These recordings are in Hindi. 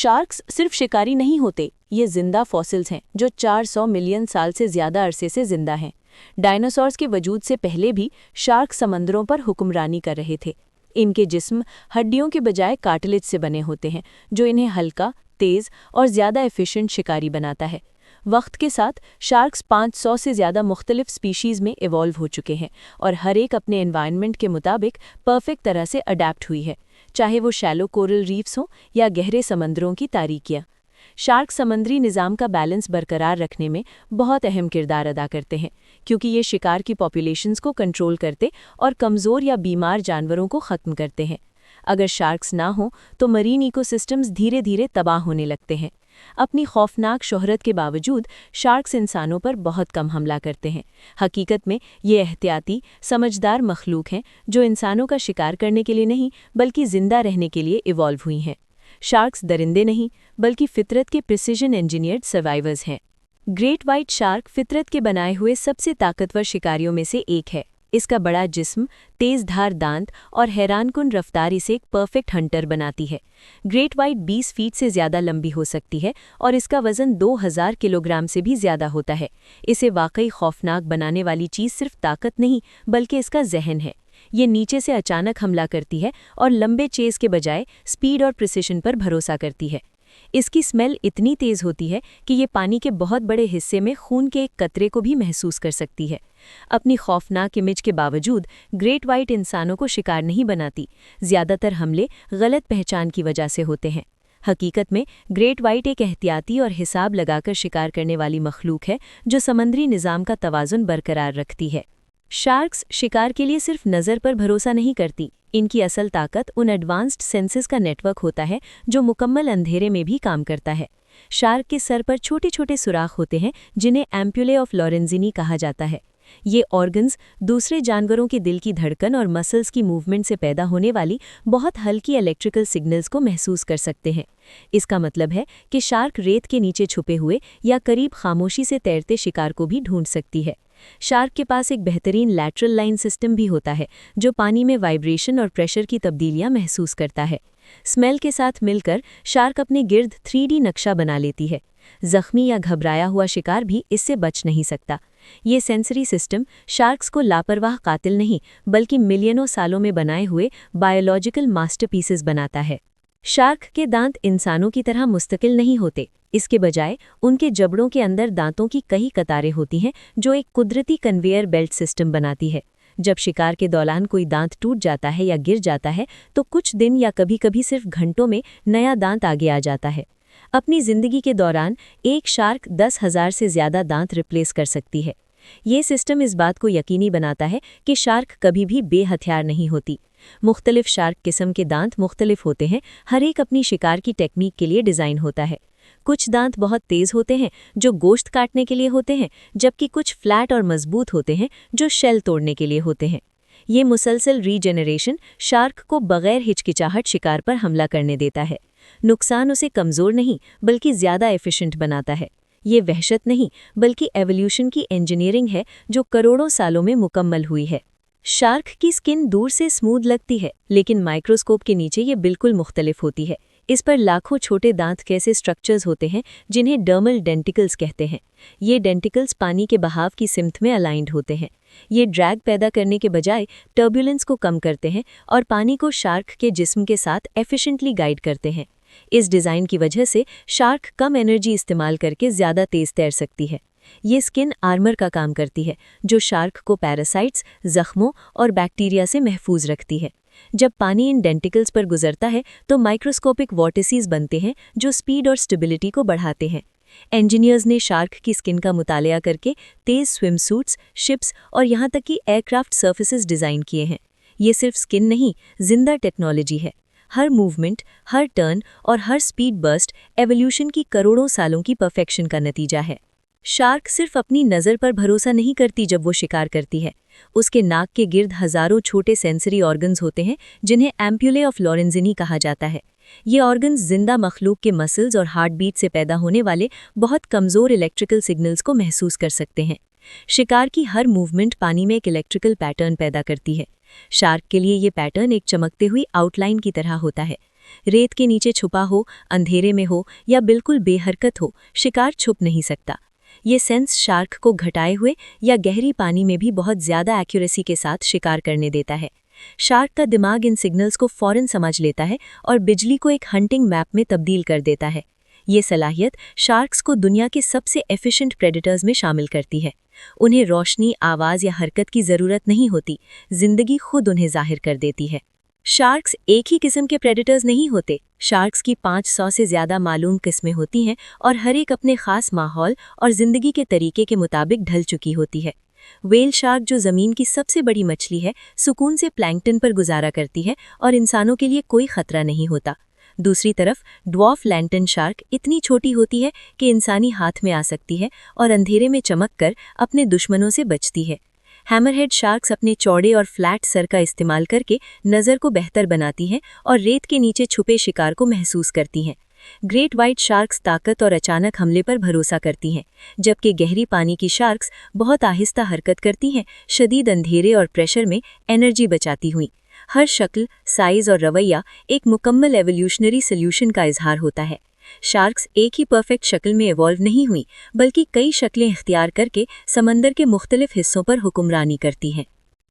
शार्क्स सिर्फ शिकारी नहीं होते, ये जिंदा फॉसिल्स हैं जो 400 मिलियन साल से ज्यादा अरसे से जिंदा हैं। डायनासोर्स के वजूद से पहले भी शार्क समंदरों पर हुक्मरानी कर रहे थे। इनके जिस्म हड्डियों के बजाय कार्टिलेज से बने होते हैं, जो इन्हें हल्का, तेज और ज्यादा एफिशिएंट शिकारी बनाता है। वक्त के साथ शार्क्स 500 से ज़्यादा मुख्तलिफ स्पीशीज़ में इवॉल्व हो चुके हैं और हर एक अपने एनवायरनमेंट के मुताबिक परफेक्ट तरह से अडेप्ट हुई है, चाहे वो शैलो कोरल रीफ्स हों या गहरे समंदरों की तारीकियाँ। शार्क समुद्री निज़ाम का बैलेंस बरकरार रखने में बहुत अहम किरदार अदा करते हैं, क्योंकि ये शिकार की पॉपुलेशंस को कंट्रोल करते और कमज़ोर या बीमार जानवरों को ख़त्म करते हैं। अगर शार्क्स ना हों तो मरीन इकोसिस्टम्स धीरे धीरे तबाह होने लगते हैं। अपनी खौफनाक शोहरत के बावजूद शार्क्स इंसानों पर बहुत कम हमला करते हैं। हकीकत में ये एहतियाती, समझदार मखलूक हैं जो इंसानों का शिकार करने के लिए नहीं बल्कि जिंदा रहने के लिए इवॉल्व हुई हैं। शार्क्स दरिंदे नहीं बल्कि फितरत के प्रिसिजन इंजीनियर्ड सर्वाइवर्स हैं। ग्रेट वाइट शार्क फितरत के बनाए हुए सबसे ताकतवर शिकारियों में से एक है। इसका बड़ा जिस्म, तेज धार दांत और हैरानकुन रफ्तार इसे एक परफेक्ट हंटर बनाती है। ग्रेट वाइट 20 फीट से ज़्यादा लंबी हो सकती है और इसका वज़न 2000 किलोग्राम से भी ज़्यादा होता है। इसे वाकई खौफनाक बनाने वाली चीज़ सिर्फ ताकत नहीं बल्कि इसका जहन है। ये नीचे से अचानक हमला करती है और लंबे चेज़ के बजाय स्पीड और प्रिसिशन पर भरोसा करती है। इसकी स्मेल इतनी तेज़ होती है कि ये पानी के बहुत बड़े हिस्से में खून के एक कतरे को भी महसूस कर सकती है। अपनी खौफनाक इमेज के बावजूद ग्रेट वाइट इंसानों को शिकार नहीं बनाती। ज़्यादातर हमले गलत पहचान की वजह से होते हैं। हकीकत में ग्रेट वाइट एक एहतियाती और हिसाब लगाकर शिकार करने वाली मखलूक है जो समुद्री निज़ाम का तवाज़ुन बरकरार रखती है। शार्क्स शिकार के लिए सिर्फ नज़र पर भरोसा नहीं करती। इनकी असल ताकत उन एडवांस्ड सेंसेस का नेटवर्क होता है जो मुकम्मल अंधेरे में भी काम करता है। शार्क के सर पर छोटे छोटे सुराख होते हैं जिन्हें एम्पुले ऑफ लॉरेंज़िनी कहा जाता है। ये ऑर्गन्स दूसरे जानवरों के दिल की धड़कन और मसल्स की मूवमेंट से पैदा होने वाली बहुत हल्की इलेक्ट्रिकल सिग्नल्स को महसूस कर सकते हैं। इसका मतलब है कि शार्क रेत के नीचे छुपे हुए या करीब खामोशी से तैरते शिकार को भी ढूंढ सकती है। शार्क के पास एक बेहतरीन लैटरल लाइन सिस्टम भी होता है जो पानी में वाइब्रेशन और प्रेशर की तब्दीलियां महसूस करता है। स्मेल के साथ मिलकर शार्क अपने गिर्द 3D नक्शा बना लेती है। जख्मी या घबराया हुआ शिकार भी इससे बच नहीं सकता। ये सेंसरी सिस्टम शार्क्स को लापरवाह कातिल नहीं बल्कि मिलियनों सालों में बनाए हुए बायोलॉजिकल मास्टरपीसेस बनाता है। शार्क के दांत इंसानों की तरह मुस्तकिल नहीं होते। इसके बजाय उनके जबड़ों के अंदर दांतों की कई कतारें होती हैं जो एक कुदरती कन्वेयर बेल्ट सिस्टम बनाती है। जब शिकार के दौरान कोई दांत टूट जाता है या गिर जाता है तो कुछ दिन या कभी-कभी सिर्फ घंटों में नया दांत आगे आ जाता है। अपनी जिंदगी के दौरान एक शार्क 10,000 से ज़्यादा दांत रिप्लेस कर सकती है। ये सिस्टम इस बात को यकीनी बनाता है कि शार्क कभी भी बेहथियार नहीं होती। मुख्तलिफ शार्क किस्म के दांत मुख्तलिफ होते हैं, हर एक अपनी शिकार की टेक्निक के लिए डिज़ाइन होता है। कुछ दांत बहुत तेज़ होते हैं जो गोश्त काटने के लिए होते हैं, जबकि कुछ फ्लैट और मजबूत होते हैं जो शेल तोड़ने के लिए होते हैं। ये मुसलसल रीजेनरेशन शार्क को बगैर हिचकिचाहट शिकार पर हमला करने देता है। नुकसान उसे कमज़ोर नहीं बल्कि ज़्यादा एफिशिएंट बनाता है। ये वहशत नहीं बल्कि एवोल्यूशन की इंजीनियरिंग है जो करोड़ों सालों में मुकम्मल हुई है। शार्क की स्किन दूर से स्मूथ लगती है, लेकिन माइक्रोस्कोप के नीचे ये बिल्कुल मुख्तलिफ होती है। इस पर लाखों छोटे दांत कैसे स्ट्रक्चर्स होते हैं जिन्हें डर्मल डेंटिकल्स कहते हैं। ये डेंटिकल्स पानी के बहाव की सिमत में अलाइंड होते हैं। ये ड्रैग पैदा करने के बजाय टर्बुलेंस को कम करते हैं और पानी को शार्क के जिस्म के साथ एफिशिएंटली गाइड करते हैं। इस डिज़ाइन की वजह से शार्क कम एनर्जी इस्तेमाल करके ज़्यादा तेज़ तैर सकती है। ये स्किन आर्मर का काम करती है जो शार्क को पैरासाइट्स, जख्मों और बैक्टीरिया से महफूज रखती है। जब पानी इन डेंटिकल्स पर गुजरता है तो माइक्रोस्कोपिक वॉर्टिसेस बनते हैं जो स्पीड और स्टेबिलिटी को बढ़ाते हैं। इंजीनियर्स ने शार्क की स्किन का मुतालिया करके तेज़ स्विम सूट्स, शिप्स और यहाँ तक कि एयरक्राफ्ट सर्फेसेस डिज़ाइन किए हैं। ये सिर्फ स्किन नहीं, जिंदा टेक्नोलॉजी है। हर मूवमेंट, हर टर्न और हर स्पीड बर्स्ट एवोल्यूशन की करोड़ों सालों की परफेक्शन का नतीजा है। शार्क सिर्फ अपनी नज़र पर भरोसा नहीं करती जब वो शिकार करती है। उसके नाक के गिर्द हज़ारों छोटे सेंसरी ऑर्गन्स होते हैं जिन्हें एम्पुले ऑफ लॉरेंज़िनी कहा जाता है। ये ऑर्गन्स जिंदा मखलूक के मसल्स और हार्ट बीट से पैदा होने वाले बहुत कमज़ोर इलेक्ट्रिकल सिग्नल्स को महसूस कर सकते हैं। शिकार की हर मूवमेंट पानी में एक इलेक्ट्रिकल पैटर्न पैदा करती है। शार्क के लिए ये पैटर्न एक चमकते हुई आउटलाइन की तरह होता है। रेत के नीचे छुपा हो, अंधेरे में हो या बिल्कुल बेहरकत हो, शिकार छुप नहीं सकता। ये सेंस शार्क को घटाए हुए या गहरी पानी में भी बहुत ज़्यादा एक्यूरेसी के साथ शिकार करने देता है। शार्क का दिमाग इन सिग्नल्स को फौरन समझ लेता है और बिजली को एक हंटिंग मैप में तब्दील कर देता है। ये सलाहियत शार्क्स को दुनिया के सबसे एफिशिएंट प्रेडेटर्स में शामिल करती है। उन्हें रोशनी, आवाज़ या हरकत की ज़रूरत नहीं होती, जिंदगी खुद उन्हें जाहिर कर देती है। शार्क्स एक ही किस्म के प्रेडेटर्स नहीं होते। शार्क्स की 500 से ज़्यादा मालूम किस्में होती हैं और हर एक अपने ख़ास माहौल और ज़िंदगी के तरीके के मुताबिक ढल चुकी होती है। व्हेल शार्क, जो ज़मीन की सबसे बड़ी मछली है, सुकून से प्लैंकटन पर गुजारा करती है और इंसानों के लिए कोई खतरा नहीं होता। दूसरी तरफ ड्वार्फ लैंटन शार्क इतनी छोटी होती है कि इंसानी हाथ में आ सकती है और अंधेरे में चमककर अपने दुश्मनों से बचती है। हैमरहेड शार्क्स अपने चौड़े और फ्लैट सर का इस्तेमाल करके नज़र को बेहतर बनाती हैं और रेत के नीचे छुपे शिकार को महसूस करती हैं। ग्रेट वाइट शार्क्स ताकत और अचानक हमले पर भरोसा करती हैं, जबकि गहरी पानी की शार्क्स बहुत आहिस्ता हरकत करती हैं, शदीद अंधेरे और प्रेशर में एनर्जी बचाती हुई। हर शक्ल, साइज और रवैया एक मुकम्मल एवोल्यूशनरी सॉल्यूशन का इजहार होता है। शार्क्स एक ही परफेक्ट शक्ल में इवॉल्व नहीं हुई, बल्कि कई शक्लें इख्तियार करके समंदर के मुख्तलिफ हिस्सों पर हुक्मरानी करती हैं।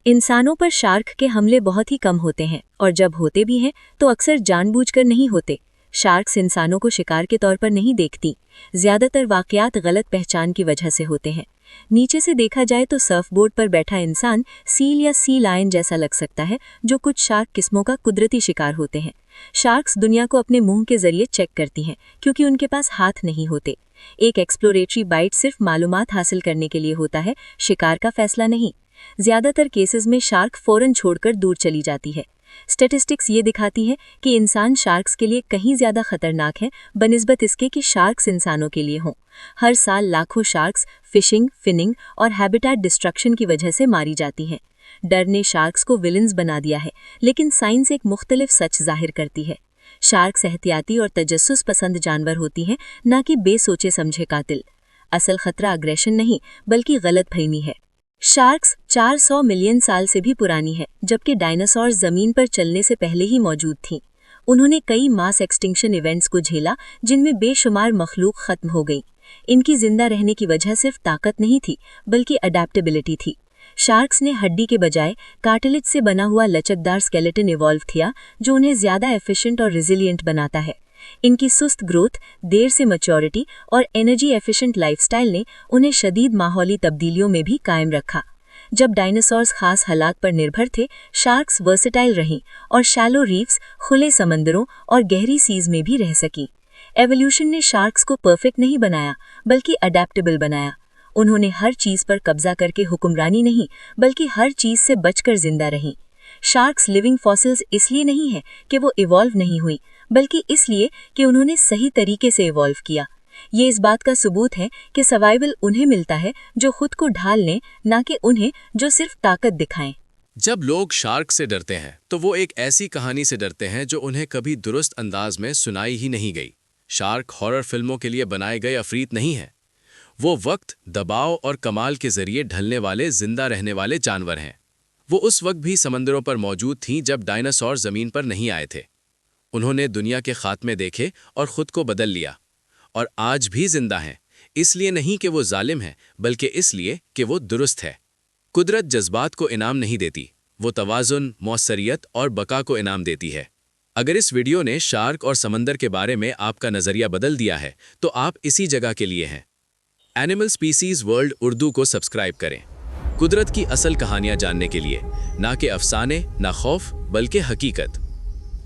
इंसानों पर शार्क के हमले बहुत ही कम होते हैं और जब होते भी हैं तो अक्सर जानबूझकर नहीं होते। शार्क्स इंसानों को शिकार के तौर पर नहीं देखती। ज़्यादातर वाक़यात गलत पहचान की वजह से होते हैं। नीचे से देखा जाए तो सर्फबोर्ड पर बैठा इंसान सील या सी लायन जैसा लग सकता है, जो कुछ शार्क किस्मों का कुदरती शिकार होते हैं। शार्क्स दुनिया को अपने मुंह के जरिए चेक करती हैं, क्योंकि उनके पास हाथ नहीं होते। एक एक्सप्लोरेटरी बाइट सिर्फ मालूमात हासिल करने के लिए होता है, शिकार का फैसला नहीं। ज़्यादातर केसेस में शार्क फ़ौरन छोड़कर दूर चली जाती है। स्टैटिस्टिक्स ये दिखाती है कि इंसान शार्क्स के लिए कहीं ज़्यादा खतरनाक है बनिस्बत इसके कि शार्क्स इंसानों के लिए हों। हर साल लाखों शार्क्स फिशिंग, फिनिंग और हैबिटेट डिस्ट्रक्शन की वजह से मारी जाती हैं। डर ने शार्क्स को विलन्स बना दिया है, लेकिन साइंस एक मुख्तलिफ सच जाहिर करती है। शार्क्स एहतियाती और तजस्सुस पसंद जानवर होती हैं, न कि बेसोचे समझे कातिल। असल खतरा अग्रेशन नहीं, बल्कि गलतफहमी है। शार्क्स 400 मिलियन साल से भी पुरानी है, जबकि डायनासोर्स ज़मीन पर चलने से पहले ही मौजूद थीं। उन्होंने कई मास एक्सटिंक्शन इवेंट्स को झेला, जिनमें बेशुमार मखलूक खत्म हो गई। इनकी जिंदा रहने की वजह सिर्फ ताकत नहीं थी, बल्कि अडेप्टेबिलिटी थी। शार्क्स ने हड्डी के बजाय कार्टिलेज से बना हुआ लचकदार स्केलेटन इवॉल्व किया, जो उन्हें ज़्यादा एफिशिएंट और रेजिलिएंट बनाता है। इनकी सुस्त ग्रोथ, देर से मैच्योरिटी और एनर्जी एफिशिएंट लाइफस्टाइल ने उन्हें शदीद माहौली तब्दीलियों में भी कायम रखा। जब डायनासोर्स खास हालात पर निर्भर थे, शार्क्स वर्सेटाइल रहीं और शैलो रीफ्स, खुले समंदरों और गहरी सीज में भी रह सकी। एवोल्यूशन ने शार्क्स को परफेक्ट नहीं बनाया, बल्कि अडेप्टेबल बनाया। उन्होंने हर चीज़ पर कब्जा करके हुक्मरानी नहीं, बल्कि हर चीज़ से बचकर जिंदा रहीं। शार्क्स लिविंग फॉसिल्स इसलिए नहीं है कि वो इवॉल्व नहीं हुई, बल्कि इसलिए कि उन्होंने सही तरीके से इवॉल्व किया। ये इस बात का सबूत है कि सर्वाइवल उन्हें मिलता है जो खुद को ढाल लें, ना कि उन्हें जो सिर्फ ताकत दिखाएं। जब लोग शार्क से डरते हैं तो वो एक ऐसी कहानी से डरते हैं जो उन्हें कभी दुरुस्त अंदाज में सुनाई ही नहीं गई। शार्क हॉरर फिल्मों के लिए बनाए गए अफरीत नहीं है। वो वक्त, दबाव और कमाल के जरिए ढलने वाले, जिंदा रहने वाले जानवर हैं। वो उस वक्त भी समंदरों पर मौजूद थीं जब डायनासोर ज़मीन पर नहीं आए थे। उन्होंने दुनिया के खात्मे देखे और ख़ुद को बदल लिया, और आज भी जिंदा हैं, इसलिए नहीं कि वो जालिम है, बल्कि इसलिए कि वो दुरुस्त है। कुदरत जज्बात को इनाम नहीं देती, वो तवाज़ुन, मौसरियत और बका को इनाम देती है। अगर इस वीडियो ने शार्क और समंदर के बारे में आपका नज़रिया बदल दिया है, तो आप इसी जगह के लिए हैं। एनिमल स्पीसीज़ वर्ल्ड उर्दू को सब्सक्राइब करें, कुदरत की असल कहानियाँ जानने के लिए, ना कि अफसाने, ना खौफ, बल्कि हकीकत।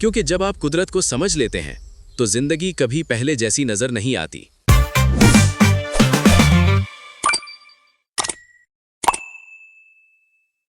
क्योंकि जब आप कुदरत को समझ लेते हैं तो ज़िंदगी कभी पहले जैसी नज़र नहीं आती।